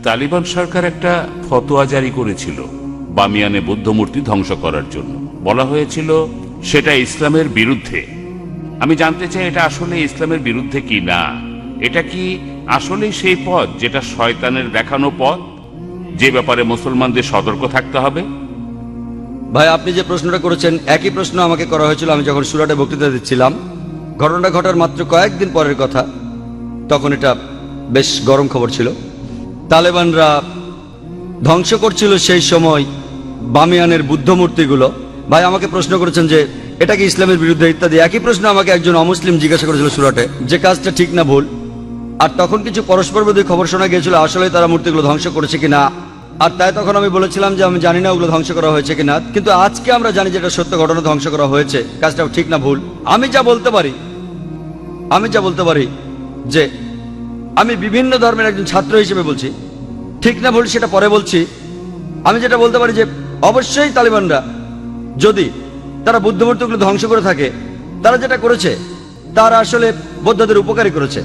তালিবান সরকার একটা ফতোয়া জারি করেছিল বামিয়ানে বৌদ্ধ মূর্তি ধ্বংস করার জন্য। বলা হয়েছিল সেটা ইসলামের বিরুদ্ধে। আমি জানতে চাই এটা আসলে ইসলামের বিরুদ্ধে কি না। এটা কি আসলেই সেই পথ যেটা শয়তানের দেখানো পথ, যে ব্যাপারে মুসলমানদের সতর্ক থাকতে হবে? ভাই, আপনি যে প্রশ্নটা করেছেন একই প্রশ্ন আমাকে করা হয়েছিল আমি যখন সুরাটে বক্তৃতা দিচ্ছিলাম। ঘটনাটা ঘটার মাত্র কয়েকদিন পরের কথা। তখন এটা বেশ গরম খবর ছিল। তালেবানরা ধ্বংস করছিল সেই সময় বামিয়ানের বুদ্ধ মূর্তিগুলো। ভাই আমাকে প্রশ্ন করেছেন যে এটা কি ইসলামের বিরুদ্ধে ইত্যাদি। একই প্রশ্ন আমাকে একজন অমুসলিম জিজ্ঞাসা করেছিল সুরাটে, যে কাজটা ঠিক না ভুল। আর তখন কিছু পরস্পর বিরোধী খবর শোনা গিয়েছিল আসলে তারা মূর্তিগুলো ধ্বংস করেছে কিনা। আর তাই তখন আমি বলেছিলাম যে আমি জানি না ওগুলো ধ্বংস করা হয়েছে কিনা, কিন্তু আজকে আমরা জানি যে এটা সত্য ঘটনা, ধ্বংস করা হয়েছে। কাজটাও ঠিক না ভুল। আমি যা বলতে পারি যে আমি বিভিন্ন ধর্মের একজন ছাত্র হিসেবে বলছি, ঠিক না ভুল সেটা পরে বলছি। আমি যেটা বলতে পারি যে অবশ্যই তালিবানরা যদি তারা বুদ্ধ মূর্তিগুলো ধ্বংস করে থাকে, তারা যেটা করেছে তারা আসলে বৌদ্ধদের উপকারী করেছে।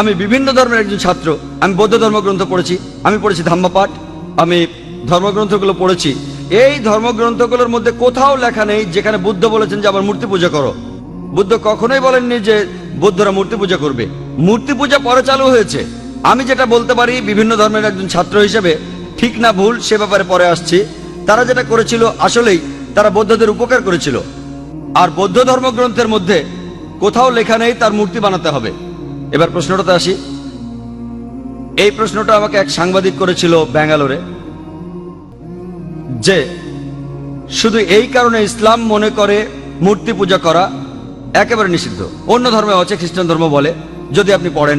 আমি বিভিন্ন ধর্মের একজন ছাত্র, আমি বৌদ্ধ ধর্মগ্রন্থ পড়েছি, আমি পড়েছি ধাম্মাপাঠ, আমি ধর্মগ্রন্থগুলো পড়েছি। এই ধর্মগ্রন্থগুলোর মধ্যে কোথাও লেখা নেই যেখানে বুদ্ধ বলেছেন যে আবার মূর্তি পূজা করো। বুদ্ধ কখনোই বলেননি যে বৌদ্ধরা মূর্তি পূজা করবে। মূর্তি পূজা পরে চালু হয়েছে। আমি যেটা বলতে পারি বিভিন্ন ধর্মের একজন ছাত্র হিসেবে, ঠিক না ভুল সে ব্যাপারে পরে আসছি। তারা যেটা করেছিল আসলেই তারা বৌদ্ধদের উপকার করেছিল। আর বৌদ্ধ ধর্মগ্রন্থের মধ্যে কোথাও লেখা নেই তার মূর্তি বানাতে হবে। এবার প্রশ্নটাতে আসি। এই প্রশ্নটা আমাকে এক সাংবাদিক করেছিল ব্যাঙ্গালোরে, যে শুধু এই কারণে ইসলাম মনে করে মূর্তি পূজা করা একেবারে নিষিদ্ধ। অন্য ধর্মে আছে, খ্রিস্টান ধর্ম বলে। যদি আপনি পড়েন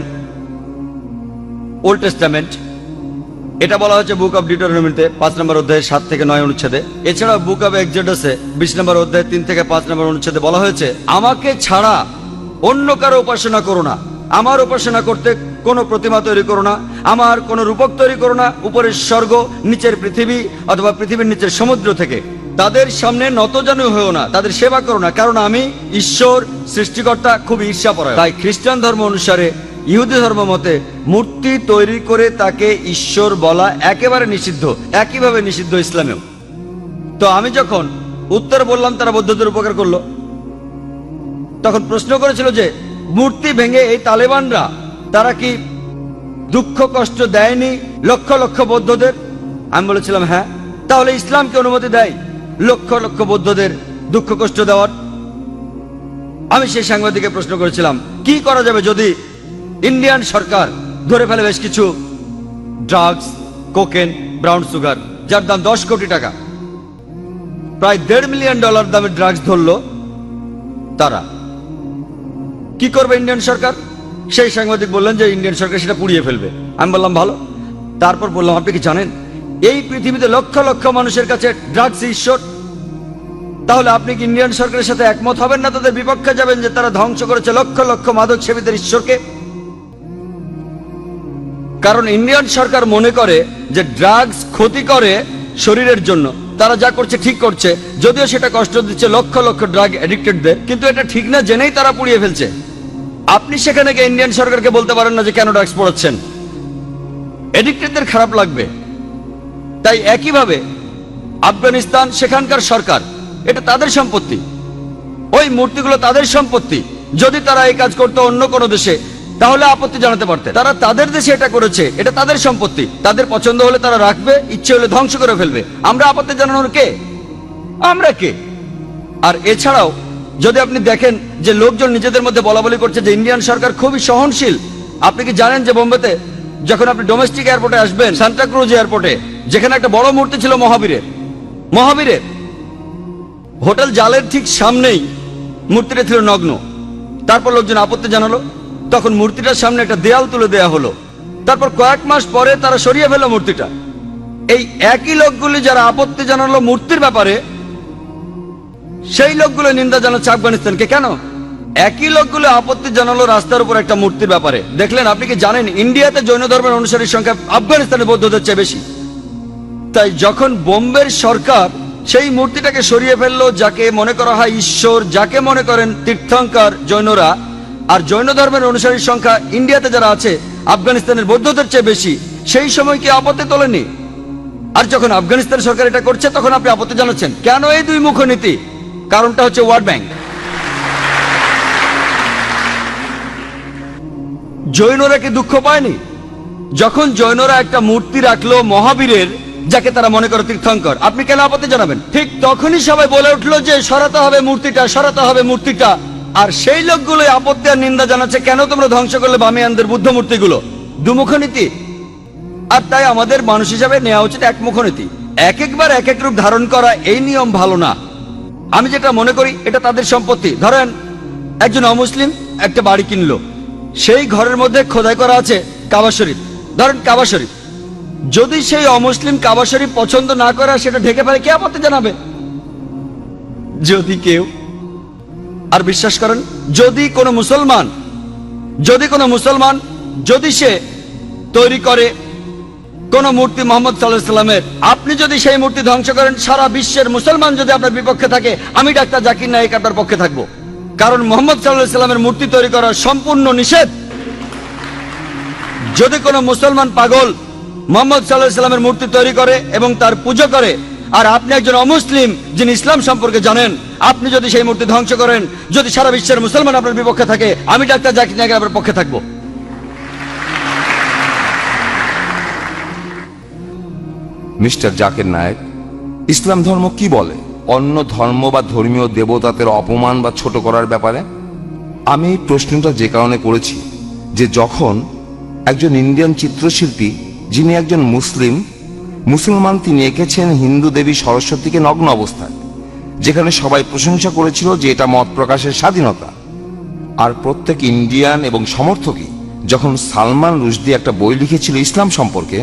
ওল্ড টেস্টামেন্ট, এটা বলা হচ্ছে বুক অফ ডিউটেরোনমিতে 5 নম্বর অধ্যায়ে 7 থেকে 9 অনুচ্ছেদে। এছাড়া বুক অফ এক্সোডাসে 20 নম্বর অধ্যায়ে 3 থেকে 5 নম্বর অনুচ্ছেদে বলা হয়েছে আমাকে ছাড়া অন্য কারো উপাসনা করো না, আমার উপাসনা করতে কোনো প্রতিমা তৈরি করো না, আমার কোনো রূপক তৈরি করো না উপরের স্বর্গ নিচের পৃথিবী অথবা পৃথিবীর নিচের সমুদ্র থেকে। তাদের সামনে নতজানু হয়েও না, তাদের সেবা করো না, কারণ আমি ঈশ্বর সৃষ্টিকর্তা খুব ঈর্ষাপরায়ণ। তাই খ্রিস্টান ধর্ম অনুসারে, ইহুদি ধর্ম মতে মূর্তি তৈরি করে তাকে ঈশ্বর বলা একেবারে নিষিদ্ধ। একইভাবে নিষিদ্ধ ইসলামেও। তো আমি যখন উত্তর বললাম তারা বৌদ্ধদের উপকার করলো, তখন প্রশ্ন করেছিল যে মূর্তি ভেঙে এই তালেবানরা তারা কি দুঃখ কষ্ট দেয়নি লক্ষ লক্ষ বৌদ্ধদের? আমি বলেছিলাম হ্যাঁ। তাহলে ইসলামকে অনুমতি দেয় লক্ষ লক্ষ বৌদ্ধদের দুঃখ কষ্ট দেওয়ার? আমি সেই সাংবাদিককে প্রশ্ন করেছিলাম কি করা যাবে যদি ইন্ডিয়ান সরকার ধরে ফেলে বেশ কিছু ড্রাগস, কোকেন, ব্রাউন সুগার, যার দাম 10 কোটি টাকা, প্রায় $1.5 মিলিয়ন দামের ড্রাগস ধরলো। তারা কি করবে ইন্ডিয়ান সরকার? সেই সাংবাদিক বললেন যে ইন্ডিয়ান সরকার সেটা পুড়িয়ে ফেলবে। আমি বললাম ভালো। তারপর বললাম আপনি কি জানেন এই পৃথিবীতে লক্ষ লক্ষ মানুষের কাছে ড্রাগস ঈশ্বর? তাহলে আপনি কি ইন্ডিয়ান সরকারের সাথে একমত হবেন না, তাদের বিপক্ষে যাবেন যে তারা ধ্বংস করেছে লক্ষ লক্ষ মাদক সেবীদের ঈশ্বরকে? কারণ ইন্ডিয়ান সরকার মনে করে যে ড্রাগস ক্ষতি করে শরীরের জন্য, তারা যা করছে ঠিক করছে, যদিও সেটা কষ্ট দিচ্ছে লক্ষ লক্ষ ড্রাগ এডিক্টেডদের, কিন্তু এটা ঠিক না জেনেই তারা পুড়িয়ে ফেলছে। আপনি সেখানে গিয়ে ইন্ডিয়ান সরকারকে বলতে পারেন না যে কেন ড্রাগস পড়াচ্ছেন, এডিক্টেডদের খারাপ লাগবে। তাই একইভাবে আফগানিস্তান, সেখানকার সরকার, এটা তাদের সম্পত্তি, ওই মূর্তিগুলো তাদের সম্পত্তি। যদি তারা এই কাজ করতো অন্য কোনো দেশে তাহলে আপত্তি জানাতে পারতেন। তারা তাদের দেশে এটা করেছে, এটা তাদের সম্পত্তি, তাদের পছন্দ হলে তারা রাখবে, ইচ্ছে হলে ধ্বংস করে ফেলবে। আমরা আপত্তি জানানোর কে? আমরা কে? আর এছাড়াও যদি আপনি দেখেন যে লোকজন নিজেদের মধ্যে বলাবলি করছে যে ইন্ডিয়ান সরকার খুবই সহনশীল। আপনি কি জানেন যে বোম্বেতে যখন আপনি ডোমেস্টিক এয়ারপোর্টে আসবেন, সান্টা ক্রুজ এয়ারপোর্টে, যেখানে একটা বড় মূর্তি ছিল মহাবীরের, হোটেল জালের ঠিক সামনেই মূর্তিটা ছিল নগ্ন। তারপর লোকজন আপত্তি জানালো, তখন মূর্তিটার সামনে একটা দেয়াল তুলে দেয়া হলো। তারপর কয়েক মাস পরে তারা সরিয়ে ফেললো মূর্তিটা। এই একই লোকগুলি যারা আপত্তি জানালো মূর্তির ব্যাপারে, সেই লোকগুলো নিন্দা জানাচ্ছে আফগানিস্তানকে। কেন? একই লোকগুলো আপত্তি জানালো রাস্তার উপর একটা মূর্তির ব্যাপারে। দেখলেন? আপনি কি জানেন ইন্ডিয়াতে জৈন ধর্মের অনুসারীর সংখ্যা আফগানিস্তানে বৌদ্ধদের চেয়ে বেশি? তাই যখন বোম্বের সরকার সেই মূর্তিটাকে সরিয়ে ফেললো, যাকে মনে করা হয় ঈশ্বর, যাকে মনে করেন তীর্থঙ্কর জৈনরা, আর জৈন ধর্মের অনুসারীর সংখ্যা ইন্ডিয়াতে যারা আছে আফগানিস্তানের বৌদ্ধদের চেয়ে বেশি, সেই সময় কি আপত্তি তোলেনি? আর যখন আফগানিস্তান সরকার এটা করছে তখন আপনি আপত্তি জানাচ্ছেন কেন? এই দুই মুখ নীতি। কারণটা হচ্ছে ওয়ার্ল্ড ব্যাংক। জৈনরা কি দুঃখ পায়নি যখন জৈনরা একটা মূর্তি রাখলো মহাবীরের, যাকে তারা মনে করে তীর্থঙ্কর? আপনি কেন আপত্তি জানাবেন? ঠিক তখনই সবাই বলে উঠলো যে সরাতে হবে মূর্তিটা, সরাতে হবে মূর্তিটা। আর সেই লোকগুলো আপত্তি আর নিন্দা জানাচ্ছে কেন তোমরা ধ্বংস করলে বামিয়ানদের বুদ্ধ মূর্তিগুলো? দুমুখ নীতি। আর তাই আমাদের মানুষ হিসাবে নেওয়া উচিত একমুখ নীতি। এক একবার এক এক রূপ ধারণ করা, এই নিয়ম ভালো না। আমি যেটা মনে করি এটা তাদের সম্পত্তি। ধরেন একজন অমুসলিম একটা বাড়ি কিনলো, সেই ঘরের মধ্যে খোদাই করা আছে কাবা শরীফ। ধরেন কাবা শরীফ, যদি সেই অমুসলিম কাবা শরীফ পছন্দ না করে সেটা ঢেকে ফেলে, কে আপত্তি জানাবে? যদি কেউ, আর বিশ্বাস করেন যদি কোনো মুসলমান যদি সে তৈরি করে কোন মূর্তি মোহাম্মদ সাল্লাল্লাহু আলাইহি ওয়াসাল্লামের, আপনি যদি সেই মূর্তি ধ্বংস করেন, সারা বিশ্বের মুসলমান যদি আপনার বিপক্ষে থাকে, আমি ডাক্তার জাকির নায়েক আপনার পক্ষে থাকবো। কারণ মোহাম্মদ সাল্লাল্লাহু আলাইহি ওয়াসাল্লামের মূর্তি তৈরি করা সম্পূর্ণ নিষেধ। যদি কোনো মুসলমান পাগল মোহাম্মদ সাল্লাল্লাহু আলাইহি ওয়াসাল্লামের মূর্তি তৈরি করে এবং তার পুজো করে, আর আপনি একজন অমুসলিম যিনি ইসলাম সম্পর্কে জানেন, আপনি যদি সেই মূর্তি ধ্বংস করেন, যদি সারা বিশ্বের মুসলমান আপনার বিপক্ষে থাকে, আমি ডাক্তার জাকির নায়েক আপনার পক্ষে থাকবো। মিস্টার জাকির নায়েক, ইসলাম ধর্ম কি বলে অন্য ধর্ম বা ধর্মীয় দেবতাদের অপমান বা ছোট করার ব্যাপারে? আমি এই প্রশ্নটা যে কারণে করেছি যে যখন একজন ইন্ডিয়ান চিত্রশিল্পী, যিনি একজন মুসলমান, তিনি এঁকেছেন হিন্দু দেবী সরস্বতীকে নগ্ন অবস্থায়, যেখানে সবাই প্রশংসা করেছিল যে এটা মত প্রকাশের স্বাধীনতা। আর প্রত্যেক ইন্ডিয়ান এবং সমর্থকই, যখন সালমান রুশদি একটা বই লিখেছিল ইসলাম সম্পর্কে,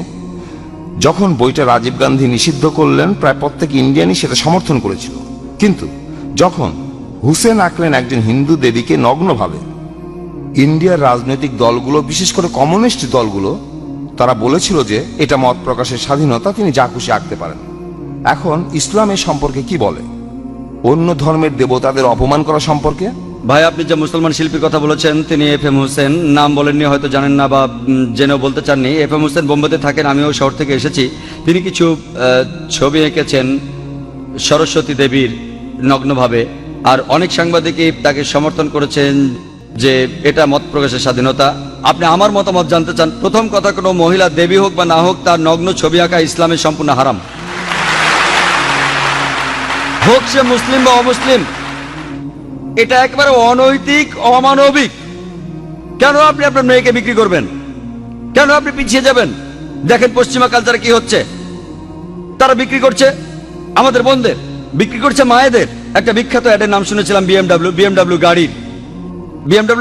যখন বইটা রাজীব গান্ধী নিষিদ্ধ করলেন, প্রায় প্রত্যেক ইন্ডিয়ানই সেটা সমর্থন করেছিল। কিন্তু যখন হুসেন আঁকলেন একজন হিন্দু দেবীকে নগ্নভাবে, ইন্ডিয়ার রাজনৈতিক দলগুলো, বিশেষ করে কমিউনিস্ট দলগুলো, তারা বলেছিল যে এটা মত প্রকাশের স্বাধীনতা, তিনি যা খুশি আঁকতে পারেন। এখন ইসলাম এ সম্পর্কে কি বলে? অন্য ধর্মের দেবতাদের অপমান করা সম্পর্কে? ভাই, আপনি যে মুসলমান শিল্পীর কথা বলেছেন, তিনি এফএম হোসেন, নাম বলেননি, হয়তো জানেন না বা জেনেও বলতে চাননি। এফএম হোসেন বোম্বেতে থাকেন, আমিও শহর থেকে এসেছি। তিনি কিছু ছবি এঁকেছেন সরস্বতী দেবীর নগ্নভাবে, আর অনেক সাংবাদিকই তাকে সমর্থন করেছেন যে এটা মত প্রকাশের স্বাধীনতা। আপনি আমার মতামত জানতে চান? প্রথম কথা, কোনো মহিলা দেবী হোক বা না হোক, তার নগ্ন ছবি আঁকা ইসলামের সম্পূর্ণ হারাম, হোক সে মুসলিম বা অমুসলিম। এটা একবারে অনৈতিক, অমানবিক। কেন আপনি আপনার মেয়েকে বিক্রি করবেন? কেন আপনি পিছিয়ে যাবেন? দেখেন পশ্চিমা কালচারে কি হচ্ছে। তারা বিক্রি করছে আমাদের বোনদের, বিক্রি করছে মায়েদের। একটা বিখ্যাত অ্যাডের নাম শুনেছিলাম, বিএমডাব্লিউ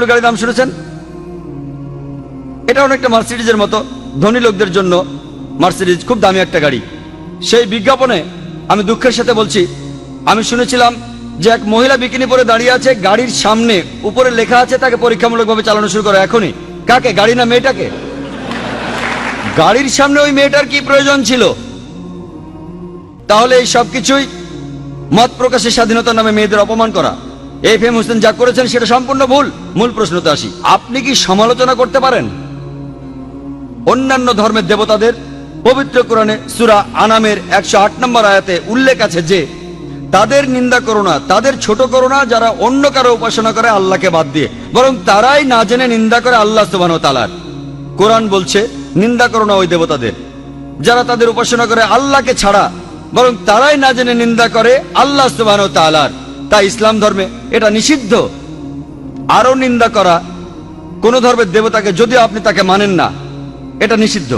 গাড়ির নাম শুনেছেন? এটা অনেকটা মার্সিডিজের মতো, ধনী লোকদের জন্য মার্সিডিজ খুব দামি একটা গাড়ি। সেই বিজ্ঞাপনে আমি দুঃখের সাথে বলছি, আমি শুনেছিলাম যে এক মহিলা বিকিনি পরে দাঁড়িয়ে আছে, গাড়ির সামনে উপরে লেখা আছে তাকে পরীক্ষামূলকভাবে চালানো শুরু করো এখনই। কাকে? গাড়ি না মেয়েটাকে? গাড়ির সামনে ওই মেয়েটার কি প্রয়োজন ছিল? তাহলে এই সবকিছুই মত প্রকাশের স্বাধীনতার নামে মেয়েদের অপমান করা। এফএম হোসেন যা করেছেন সেটা সম্পূর্ণ ভুল। মূল প্রশ্নতে আসি, আপনি কি সমালোচনা করতে পারেন অন্যান্য ধর্মের দেবতাদের? পবিত্র কোরআনে সূরা আনামের 108 নম্বর আয়াতে উল্লেখ আছে যে তাদের নিন্দা করো না, তাদের ছোট করো না, যারা অন্য কারো উপাসনা করে আল্লাহকে বাদ দিয়ে, বরং তারাই না জেনে নিন্দা করে আল্লাহ সুবহানাহু ওয়া তাআলার। কোরআন বলছে নিন্দা করো না ওই দেবতাদের যারা তাদের উপাসনা করে আল্লাহকে ছাড়া, বরং তারাই না জেনে নিন্দা করে আল্লাহ সুবহানাহু ওয়া তাআলার। তাই ইসলাম ধর্মে এটা নিষিদ্ধ। আরো নিন্দা করা কোন ধর্মের দেবতাকে, যদিও আপনি তাকে মানেন না, এটা নিষিদ্ধ।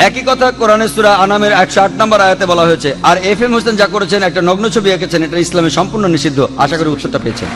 একই কথা কোরআনের সূরা আনামের 108 নম্বর আয়াতে বলা হয়েছে। আর এফএম হোসেন যা করেছেন, একটা নগ্ন ছবি এঁকেছেন, এটা ইসলামে সম্পূর্ণ নিষিদ্ধ। আশা করি উত্তরটা পেয়েছেন।